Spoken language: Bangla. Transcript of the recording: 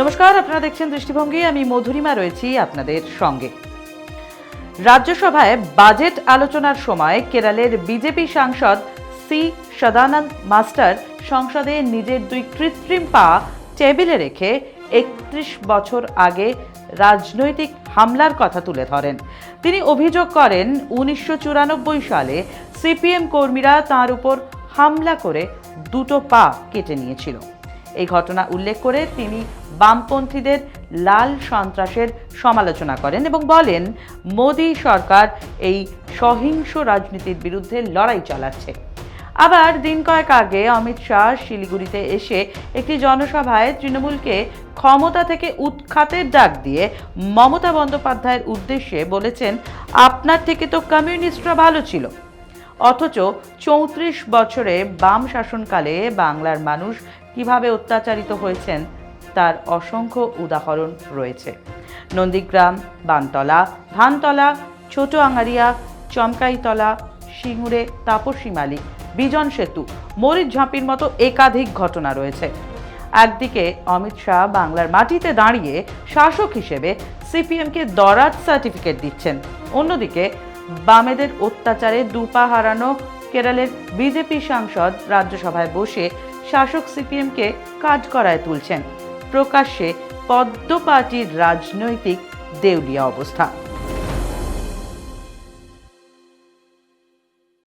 নমস্কার, আপনারা দেখছেন দৃষ্টিভঙ্গি। আমি মধুরিমা রয়েছি আপনাদের সঙ্গে। রাজ্যসভায় বাজেট আলোচনার সময় কেরলের বিজেপি সাংসদ সি সদানন্দ মাস্টার সংসদে নিজের দুই কৃত্রিম পা টেবিলে রেখে ৩১ বছর আগে রাজনৈতিক হামলার কথা তুলে ধরেন। তিনি অভিযোগ করেন ১৯৯৪ সালে সিপিএম কর্মীরা তাঁর উপর হামলা করে দুটো পা কেটে নিয়েছিল। এই ঘটনা উল্লেখ করে তিনি বামপন্থীদের লাল সন্ত্রাসের সমালোচনা করেন এবং বলেন মোদী সরকার এই সহিংস রাজনীতির বিরুদ্ধে লড়াই চালাচ্ছে। আবার দিন কয়েক আগে অমিত শাহ শিলিগুড়িতে এসে একটি জনসভায় তৃণমূলকে ক্ষমতা থেকে উৎখাতের ডাক দিয়ে মমতা বন্দ্যোপাধ্যায়ের উদ্দেশ্যে বলেছেন, আপনার থেকে তো কমিউনিস্টরা ভালো ছিল। অথচ ৩৪ বছরে বাম শাসনকালে বাংলার মানুষ কিভাবে অত্যাচারিত হয়েছেন তার অসংখ্য উদাহরণ রয়েছে। নন্দীগ্রাম, বানতলা, ধানতলা, ছোট আঙারিয়া, চমকাইতলা, সিঙ্গুরে, তাপসী মালিক, বিজন সেতু, মরিচঝাঁপির মতো একাধিক ঘটনা রয়েছে। একদিকে অমিত শাহ বাংলার মাটিতে দাঁড়িয়ে শাসক হিসেবে সিপিএমকে দরাজ সার্টিফিকেট দিচ্ছেন, অন্যদিকে বামেদের অত্যাচারে দুপা হারানো কেরলের বিজেপি সাংসদ রাজ্যসভায় বসে শাসক সিপিএমকে কাঠগড়ায় তুলছেন। প্রকাশ্যে পদ্ম পার্টির রাজনৈতিক দেউলিয়া অবস্থা।